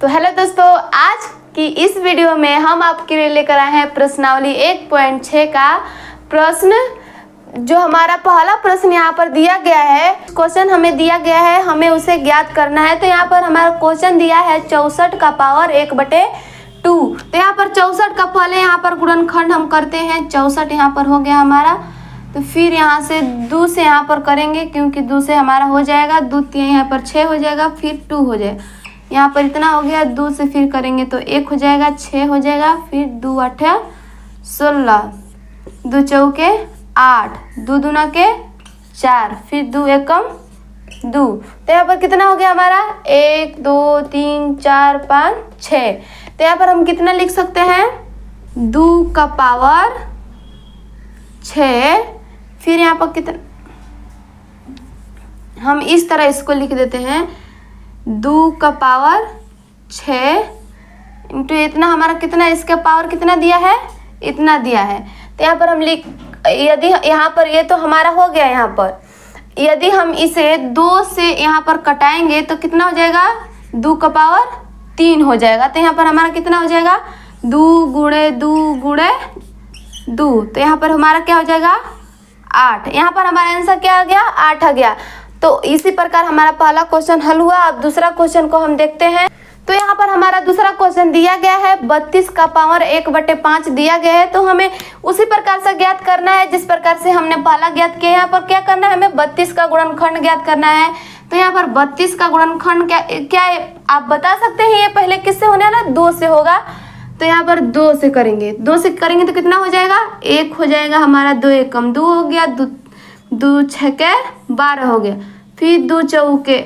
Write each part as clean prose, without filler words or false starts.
तो हेलो दोस्तों, आज की इस वीडियो में हम आपके लिए लेकर आए हैं प्रश्नावली 1.6 का प्रश्न। जो हमारा पहला प्रश्न यहाँ पर दिया गया है, क्वेश्चन हमें दिया गया है, हमें उसे ज्ञात करना है। तो यहाँ पर हमारा क्वेश्चन दिया है 64 का पावर 1/2। तो यहाँ पर 64 का पहले यहाँ पर गुणनखंड हम करते हैं। 64 यहाँ पर हो गया हमारा, तो फिर यहाँ से 2 से यहाँ पर करेंगे, क्योंकि 2 से हमारा हो जाएगा, 2 3 यहाँ पर 6 हो जाएगा, फिर 2 हो जाएगा। यहाँ पर इतना हो गया, 2 से फिर करेंगे तो 1 हो जाएगा, 6 हो जाएगा, फिर 2 8 16, 2 चौके 8, 2 दूना के 4, फिर 2 एकम 2। तो यहाँ पर कितना हो गया हमारा 1 2 3 4 5 6। तो यहाँ पर हम कितना लिख सकते हैं 2 का पावर 6। फिर यहाँ पर कितना, हम इस तरह इसको लिख देते हैं 2 का पावर 6 इंटू इतना, हमारा कितना, इसका पावर कितना दिया है, इतना दिया है। तो यहाँ पर हम लिख, यदि यहाँ पर ये तो हमारा हो गया, यहाँ पर यदि हम इसे 2 से यहाँ पर कटाएंगे तो कितना हो जाएगा 2 का पावर 3 हो जाएगा। तो यहाँ पर हमारा कितना हो जाएगा 2 गुणे 2 गुणे 2। तो यहाँ पर हमारा क्या हो जाएगा 8। यहाँ पर हमारा आंसर क्या आ गया 8 आ गया। तो इसी प्रकार हमारा पहला क्वेश्चन हल हुआ। अब दूसरा क्वेश्चन को हम देखते हैं। तो यहाँ पर हमारा दूसरा क्वेश्चन दिया गया है 32 का पावर 1/5 दिया गया है। तो हमें उसी प्रकार से ज्ञात करना है जिस प्रकार से हमने पहला ज्ञात किया। यहाँ पर क्या करना है, हमें 32 का गुणनखंड ज्ञात करना है। तो यहाँ पर 32 का गुणनखंड क्या आप बता सकते हैं, ये पहले किससे होने वाला, 2 से होगा। तो यहाँ पर 2 से करेंगे, 2 से करेंगे तो कितना हो जाएगा 1 हो जाएगा हमारा, 2 एकम 2 हो गया, 2 6 12 हो गया, फिर 2 चौके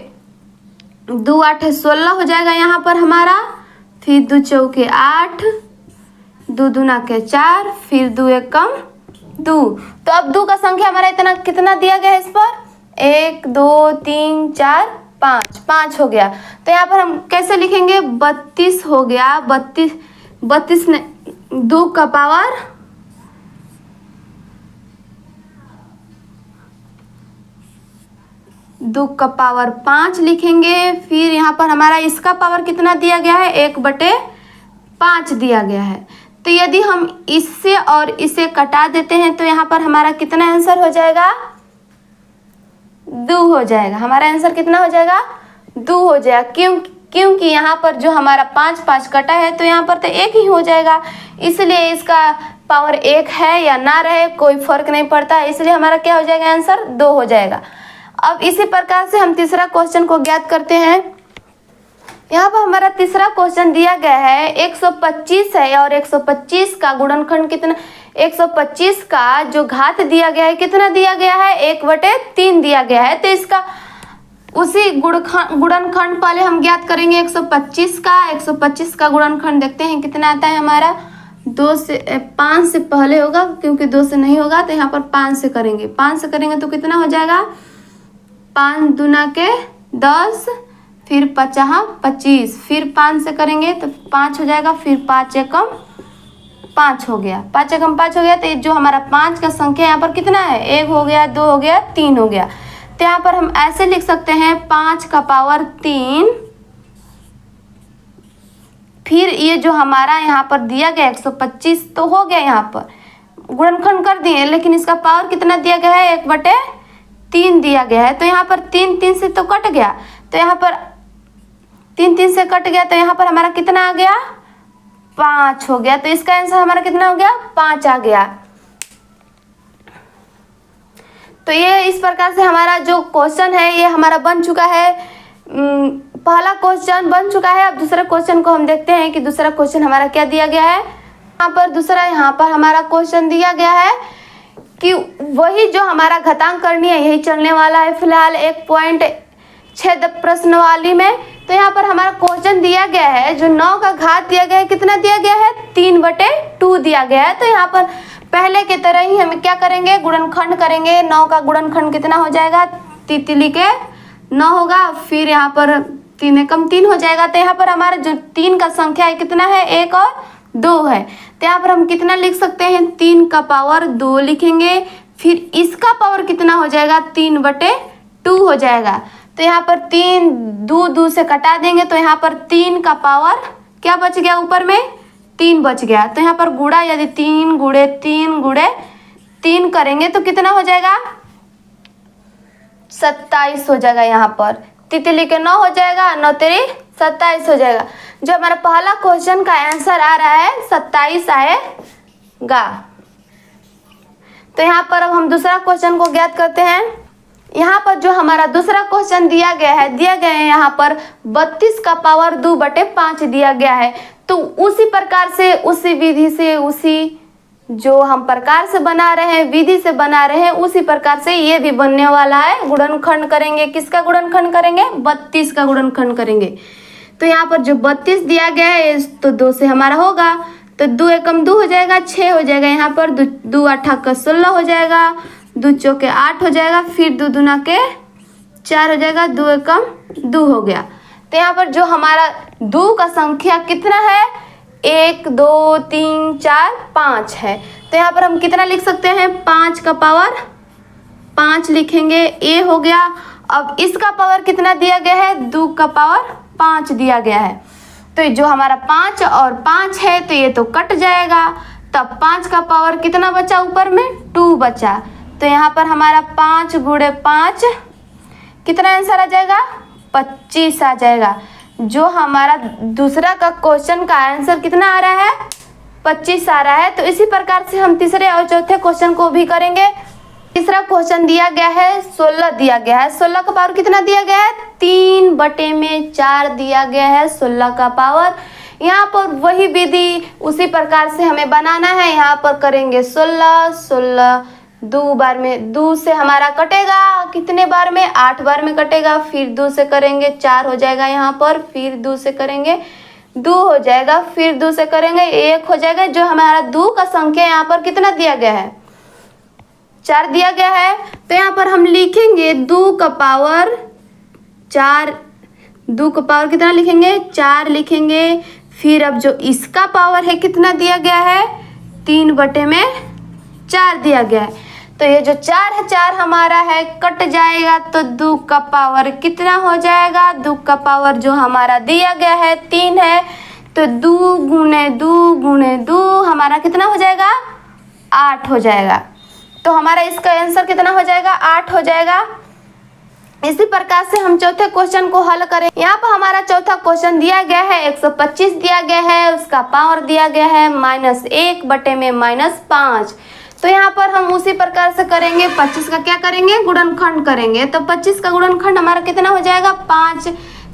2 8 16 हो जाएगा यहाँ पर हमारा, फिर 2 चौके 8, 2 दूना के 4, फिर 2 एकम 2। तो अब 2 का संख्या हमारा इतना कितना दिया गया है इस पर 1 2 3 4 5 हो गया। तो यहाँ पर हम कैसे लिखेंगे 32 हो गया, 32 ने 2 का पावर 5 लिखेंगे। फिर यहाँ पर हमारा इसका पावर कितना दिया गया है 1/5 दिया गया है। तो यदि हम इससे और इसे कटा देते हैं तो यहाँ पर हमारा कितना आंसर हो जाएगा 2 हो जाएगा। हमारा आंसर कितना हो जाएगा 2 हो जाएगा, क्योंकि यहाँ पर जो हमारा 5 5 कटा है तो यहाँ पर तो 1 ही हो जाएगा। इसलिए इसका पावर 1 है या ना रहे कोई फर्क नहीं पड़ता, इसलिए हमारा क्या हो जाएगा आंसर 2 हो जाएगा। अब इसी प्रकार से हम तीसरा क्वेश्चन को ज्ञात करते हैं। यहाँ पर हमारा तीसरा क्वेश्चन दिया गया है 125 है और 125 का गुणनखंड कितना, 125 का जो घात दिया गया है कितना दिया गया है 1/3 दिया गया है। तो इसका उसी गुणनखंड पहले हम ज्ञात करेंगे 125 का गुणनखंड देखते हैं कितना आता है हमारा। 5 से पहले होगा, क्योंकि 2 से नहीं होगा, तो यहाँ पर 5 से करेंगे। 5 से करेंगे तो कितना हो जाएगा 5 दूना के 10, फिर 5 25, फिर 5 से करेंगे तो 5 हो जाएगा, फिर 5 एकम 5 हो गया, 5 एकम 5 हो गया। तो जो हमारा 5 का संख्या यहाँ पर कितना है 1 हो गया, 2 हो गया, 3 हो गया। तो यहाँ पर हम ऐसे लिख सकते हैं 5 का पावर 3। फिर ये जो हमारा यहाँ पर दिया गया 125 तो हो गया, यहाँ पर गुणनखंड कर दिए, लेकिन इसका पावर कितना दिया गया है 1/3 दिया गया है। तो यहाँ पर 3 3 से तो कट गया, तो यहाँ पर 3 3 से कट गया, तो यहाँ पर हमारा कितना आ गया 5 हो गया। तो इसका आंसर हमारा कितना हो गया 5 आ गया। तो ये इस प्रकार से हमारा जो क्वेश्चन है ये हमारा बन चुका है। पहला क्वेश्चन बन चुका है। अब दूसरा क्वेश्चन को हम देखते हैं कि दूसरा क्वेश्चन हमारा क्या दिया गया है। यहाँ पर हमारा क्वेश्चन दिया गया है कि वही जो हमारा घातांक करनी है यही चलने वाला है फिलहाल 1.6 प्रश्नवाली में। तो यहाँ पर हमारा क्वेश्चन दिया गया है, जो 9 का घात दिया गया है कितना दिया गया है 3/2 दिया गया है। तो यहाँ पर पहले की तरह ही हम क्या करेंगे गुणनखंड करेंगे। 9 का गुणनखंड कितना हो जाएगा, तितली के 9 होगा, फिर यहाँ पर 3 एकम 3 हो जाएगा। तो यहाँ पर हमारा जो 3 का संख्या है कितना है 1 और 2 है। तो यहाँ पर हम कितना लिख सकते हैं 3 का पावर 2 लिखेंगे, फिर इसका पावर कितना हो जाएगा 3/2 हो जाएगा। तो यहाँ पर 3 2 से कटा देंगे तो यहाँ पर 3 का पावर क्या बच गया, ऊपर में 3 बच गया। तो यहाँ पर गुणा यदि 3 गुणे 3 गुणे 3 करेंगे तो कितना हो जाएगा, 27 हो जाएगा। यहाँ पर तितली के 9 हो जाएगा, 9 तेरी 27 हो जाएगा। जो हमारा पहला क्वेश्चन का आंसर आ रहा है 27 आएगा। तो यहाँ पर अब हम दूसरा क्वेश्चन को ज्ञात करते हैं। यहाँ पर जो हमारा दूसरा क्वेश्चन दिया गया है यहाँ पर 32 का पावर 2/5 दिया गया है। तो उसी प्रकार से, उसी विधि से, उसी जो हम प्रकार से बना रहे हैं, विधि से बना रहे हैं, उसी प्रकार से ये भी बनने वाला है। गुणनखंड करेंगे, किसका गुणनखंड करेंगे, 32 का गुणनखंड करेंगे। तो यहाँ पर जो 32 दिया गया है तो 2 से हमारा होगा, तो 2 एकम 2 हो जाएगा, 6 हो जाएगा। यहाँ पर 2 8 का 16 हो जाएगा, 2 चौके 8 हो जाएगा, फिर 2 दूना के 4 हो जाएगा, 2 एकम 2 हो गया। तो यहाँ पर जो हमारा 2 का संख्या कितना है, 1 2 3 4 5 है। तो यहाँ पर हम कितना लिख सकते हैं, 5 का पावर 5 लिखेंगे, ए हो गया। अब इसका पावर कितना दिया गया है, 2 का पावर 5 दिया गया है। तो जो हमारा 5 और 5 है तो ये तो कट जाएगा, तब 5 का पावर कितना बचा, ऊपर में 2 बचा। तो यहाँ पर हमारा 5 गुणे 5 कितना आंसर आ जाएगा, 25 आ जाएगा। जो हमारा दूसरा का क्वेश्चन का आंसर कितना आ रहा है, 25 आ रहा है। तो इसी प्रकार से हम तीसरे और चौथे क्वेश्चन को भी करेंगे। तीसरा क्वेश्चन दिया गया है 16 दिया गया है। 16 का पावर कितना दिया गया है, 3/4 दिया गया है 16 का पावर। यहाँ पर वही विधि उसी प्रकार से हमें बनाना है। यहाँ पर करेंगे 16 16 2 बार में 2 से हमारा कटेगा, कितने बार में, 8 बार में कटेगा। फिर 2 से करेंगे 4 हो जाएगा यहाँ पर, फिर 2 से करेंगे 2 हो जाएगा, फिर 2 से करेंगे 1 हो जाएगा। जो हमारा 2 का संख्या यहाँ पर कितना दिया गया है, 4 दिया गया है। तो यहाँ पर हम लिखेंगे 2 का पावर 4, 2 का पावर कितना लिखेंगे, 4 लिखेंगे। फिर अब जो इसका पावर है कितना दिया गया है, 3/4 दिया गया है। तो ये जो 4 है, 4 हमारा है कट जाएगा, तो 2 का पावर कितना हो जाएगा, 2 का पावर जो हमारा दिया गया है 3 है। तो 2 गुणे 2 गुणे 2 हमारा कितना हो जाएगा, 8 हो जाएगा। तो हमारा इसका आंसर कितना हो जाएगा, 8 हो जाएगा। इसी प्रकार से हम चौथे क्वेश्चन को हल करें। यहाँ पर हमारा चौथा क्वेश्चन दिया गया है 125 दिया गया है, उसका पावर दिया गया है -1/-5। तो यहाँ पर हम उसी प्रकार से करेंगे, 25 का क्या करेंगे, गुणनखंड करेंगे। तो 25 का गुणनखंड हमारा कितना हो जाएगा, 5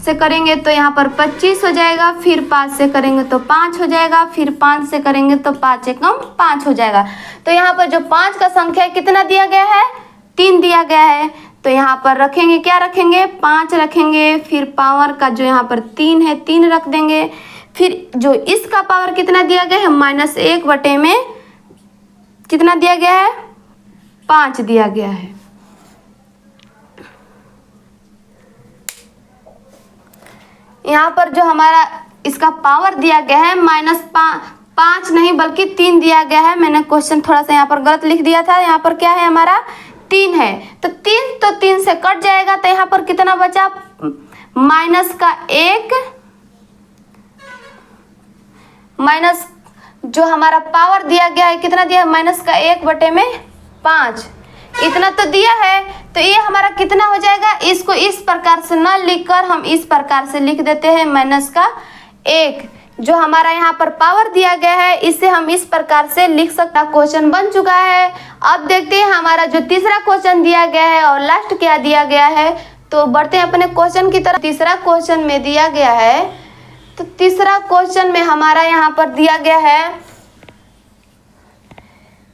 से करेंगे तो यहाँ पर 25 हो जाएगा, फिर 5 से करेंगे तो 5 हो जाएगा, फिर 5 से करेंगे तो 5 एकम 5 हो जाएगा। तो यहाँ पर जो 5 का संख्या कितना दिया गया है, 3 दिया गया है। तो यहाँ पर रखेंगे, क्या रखेंगे, 5 रखेंगे, फिर पावर का जो यहाँ पर 3 है 3 रख देंगे। फिर जो इसका पावर कितना दिया गया है, -1 में कितना दिया गया है, 5 दिया गया है। यहाँ पर जो हमारा इसका पावर दिया गया है -5 नहीं बल्कि 3 दिया गया है। मैंने क्वेश्चन थोड़ा सा यहाँ पर गलत लिख दिया था। यहाँ पर क्या है, हमारा 3 है, तो 3 से कट जाएगा। तो यहाँ पर कितना बचा, -1 माइनस जो हमारा पावर दिया गया है कितना दिया है, -1/5 इतना तो दिया है। तो ये हमारा कितना हो जाएगा, इसको इस प्रकार से न लिखकर हम इस प्रकार से लिख देते हैं -1। जो हमारा यहाँ पर पावर दिया गया है इसे हम इस प्रकार से लिख सकते। क्वेश्चन बन चुका है। अब देखते हैं हमारा जो तीसरा क्वेश्चन दिया गया है और लास्ट क्या दिया गया है। तो बढ़ते हैं अपने क्वेश्चन की तरफ। तीसरा क्वेश्चन में दिया गया है, तो तीसरा क्वेश्चन में हमारा यहाँ पर दिया गया है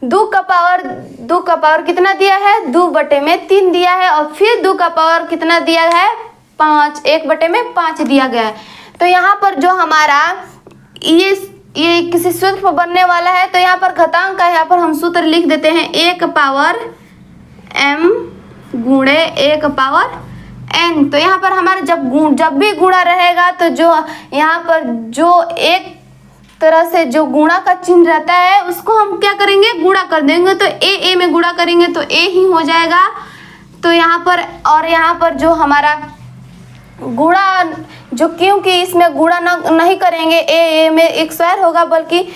2 का पावर कितना दिया है, 2/3 दिया है। और फिर 2 का पावर कितना दिया है, 5, 1/5 दिया गया है। तो यहाँ पर जो हमारा ये किसी सूत्र पर बनने वाला है। तो यहाँ पर घातांक का यहाँ पर हम सूत्र लिख देते हैं 1 पावर m गुणे 1 पावर n। तो यहाँ पर हमारा जब भी गुणा रहेगा तो जो यहाँ पर जो एक तरह से जो गुणा का चिन्ह रहता है उसको हम क्या करेंगे, गुणा कर देंगे। तो a में गुणा करेंगे तो a ही हो जाएगा। तो यहाँ पर और यहाँ पर जो हमारा गुणा जो, क्योंकि इसमें गुणा नहीं करेंगे, ए में एक स्क्वायर होगा, बल्कि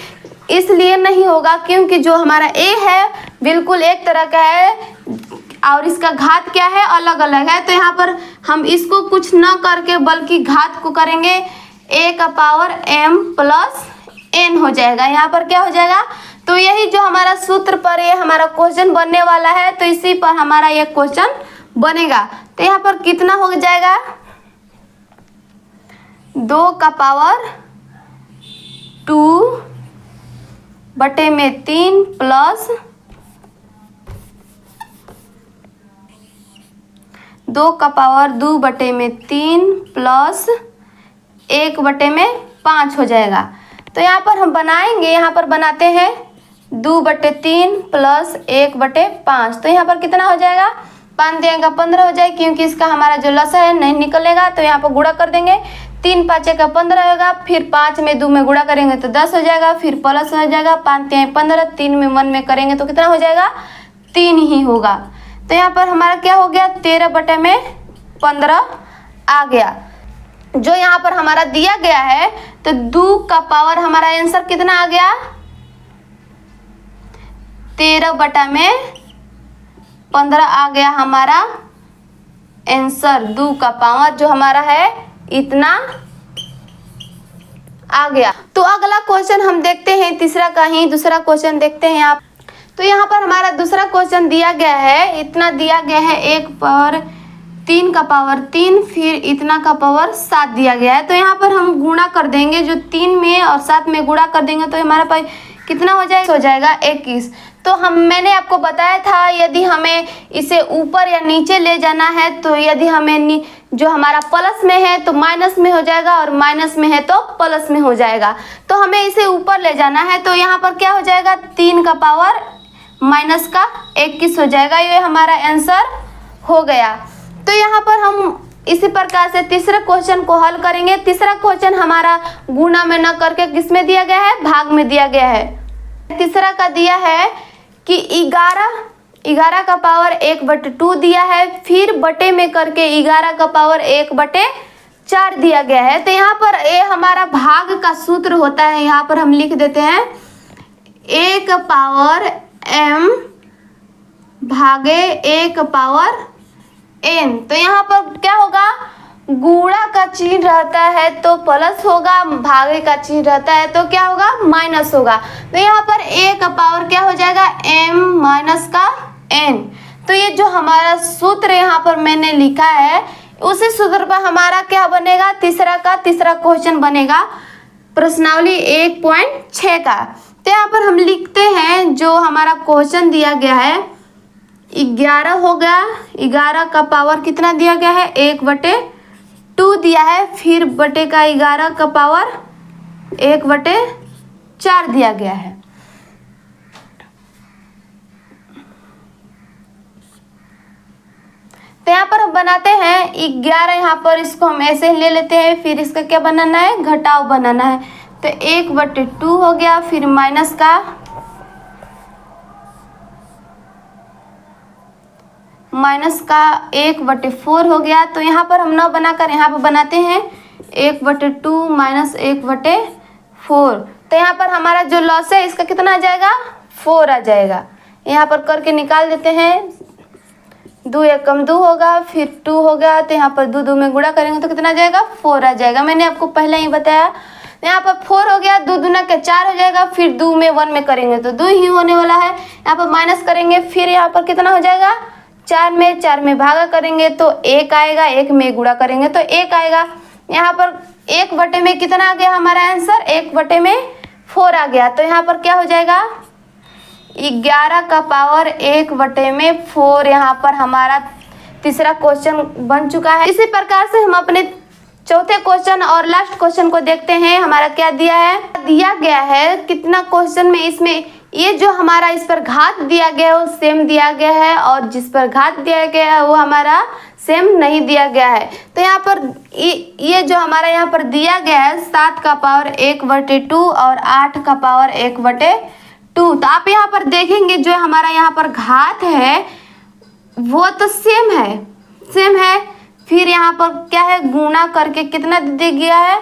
इसलिए नहीं होगा क्योंकि जो हमारा ए है बिल्कुल एक तरह का है और इसका घात क्या है, अलग अलग है। तो यहाँ पर हम इसको कुछ न करके बल्कि घात को करेंगे, ए का पावर m प्लस n हो जाएगा। यहाँ पर क्या हो जाएगा, तो यही जो हमारा सूत्र पर ये हमारा क्वेश्चन बनने वाला है, तो इसी पर हमारा ये क्वेश्चन बनेगा। तो यहाँ पर कितना हो जाएगा, 2 का पावर 2 बटे में 3 प्लस 2 का पावर 2 बटे में 3 प्लस 1 बटे में 5 हो जाएगा। तो यहाँ पर हम बनाएंगे, यहाँ पर बनाते हैं 2 बटे 3 प्लस 1 बटे 5। तो यहाँ पर कितना हो जाएगा, 5 देंगे 15 हो जाएगा, क्योंकि इसका हमारा जो लसा है नहीं निकलेगा। तो यहाँ पर गुणा कर देंगे, 3 5 का 15 होगा, फिर 5 में 2 में गुणा करेंगे तो 10 हो जाएगा, फिर प्लस हो जाएगा, 5 3 15, 3 में 1 में करेंगे तो कितना हो जाएगा, 3 ही होगा। तो यहाँ पर हमारा क्या हो गया, 13 बटे में 15 आ गया। जो यहाँ पर हमारा दिया गया है, तो 2 का पावर हमारा आंसर कितना आ गया, 13 बटा में 15 आ गया हमारा आंसर। 2 का पावर जो हमारा है इतना आ गया। तो अगला क्वेश्चन हम देखते हैं, तीसरा का ही दूसरा क्वेश्चन देखते हैं आप। तो यहाँ पर हमारा दूसरा क्वेश्चन दिया गया है, इतना दिया गया है 1 पर 3 का पावर 3, फिर इतना का पावर 7 दिया गया है। तो यहाँ पर हम गुणा कर देंगे, जो 3 में और 7 में गुणा कर देंगे तो हमारे पास कितना हो जाएगा 21। तो मैंने आपको बताया था, यदि हमें इसे ऊपर या नीचे ले जाना है, तो यदि हमें जो हमारा प्लस में है तो माइनस में हो जाएगा और माइनस में है तो प्लस में हो जाएगा। तो हमें इसे ऊपर ले जाना है, तो यहाँ पर क्या हो जाएगा, 3 का पावर माइनस का 21 हो जाएगा। ये हमारा आंसर हो गया। तो यहाँ पर हम इसी प्रकार से तीसरे क्वेश्चन को हल करेंगे। तीसरा क्वेश्चन हमारा गुणा में न करके किसमें दिया गया है, भाग में दिया गया है। तीसरा का दिया है कि 11 का पावर 1/2 दिया है, फिर बटे में करके 11 का पावर 1/4 दिया गया है। तो यहाँ पर ये हमारा भाग का सूत्र होता है, यहाँ पर हम लिख देते हैं 1 पावर m भागे 1 पावर n। तो यहाँ पर क्या होगा, गुणा का चिन्ह रहता है तो प्लस होगा, भागे का चिन्ह रहता है तो क्या होगा, माइनस होगा। तो यहाँ पर 1 का पावर क्या हो जाएगा, m माइनस का n। तो ये जो हमारा सूत्र यहाँ पर मैंने लिखा है, उसी सूत्र पर हमारा क्या बनेगा, तीसरा क्वेश्चन बनेगा, प्रश्नावली 1.6 का। तो यहाँ पर हम लिखते हैं, जो हमारा क्वेश्चन दिया गया है 11 हो गया, 11 का पावर कितना दिया गया है, 1/2 दिया है, फिर बटे का 11 का पावर 1/4 दिया गया है। तो यहाँ पर हम बनाते हैं 11, यहाँ पर इसको हम ऐसे ले लेते हैं, फिर इसका क्या बनाना है, घटाव बनाना है। तो 1/2 हो गया, फिर माइनस का 1/4 हो गया। तो यहाँ पर हम 9 बनाकर यहाँ पर बनाते हैं 1/2 माइनस 1/4। तो यहाँ पर हमारा जो लॉस है इसका कितना आ जाएगा, 4 आ जाएगा। यहाँ पर करके निकाल देते हैं, 2 1 कम 2 होगा, फिर 2 हो गया, तो यहाँ पर 2 में गुणा करेंगे तो कितना आ जाएगा, 4 आ जाएगा। मैंने आपको पहले ही बताया। यहाँ पर 4 हो गया, 2 दूना के 4 हो जाएगा, फिर 2 में 1 में करेंगे तो 2 ही होने वाला है। यहाँ पर माइनस करेंगे, फिर यहाँ पर कितना हो जाएगा, 4 में भागा करेंगे तो 1 आएगा, 1 में गुणा करेंगे तो 1 आएगा। यहाँ पर 1 बटे में कितना आ गया हमारा आंसर, 1/4 आ गया। तो यहाँ पर क्या हो जाएगा, 11 का पावर 1/4 यहाँ पर हमारा तीसरा क्वेश्चन बन चुका है। इसी प्रकार से हम अपने चौथे क्वेश्चन और लास्ट क्वेश्चन को देखते हैं। हमारा क्या दिया है, दिया गया है कितना क्वेश्चन में, इसमें ये जो हमारा इस पर घात दिया गया है वो सेम दिया गया है, और जिस पर घात दिया गया है वो हमारा सेम नहीं दिया गया है। तो यहाँ पर ये जो हमारा यहाँ पर दिया गया है 7 का पावर 1/2 और 8 का पावर 1/2। तो आप यहाँ पर देखेंगे जो हमारा यहाँ पर घात है वो तो सेम है। फिर यहाँ पर क्या है, गुणा करके कितना दे गया है,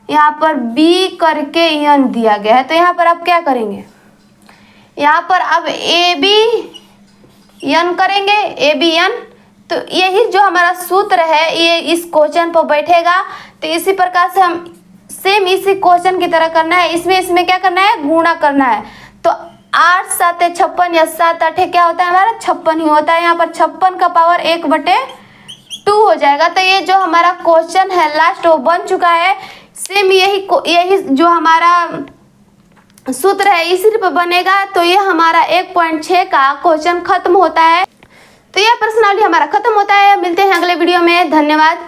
यहाँ पर b करके n दिया गया है। तो यहाँ पर आप क्या करेंगे, यहाँ पर अब ए बी n करेंगे, ए बी n। तो यही जो हमारा सूत्र है ये इस क्वेश्चन पर बैठेगा। तो इसी प्रकार से हम सेम इसी क्वेश्चन की तरह करना है, इसमें क्या करना है, गुणा करना है। तो 8 7 56 या 7 8 क्या होता है हमारा, 56 ही होता है। यहाँ पर 56 का पावर 1/2 हो जाएगा। तो ये जो हमारा क्वेश्चन है लास्ट वो बन चुका है। सेम यही जो हमारा सूत्र है इसी पर बनेगा। तो ये हमारा 1.6 का क्वेश्चन खत्म होता है। तो यह प्रश्नावली हमारा खत्म होता है। मिलते हैं अगले वीडियो में, धन्यवाद।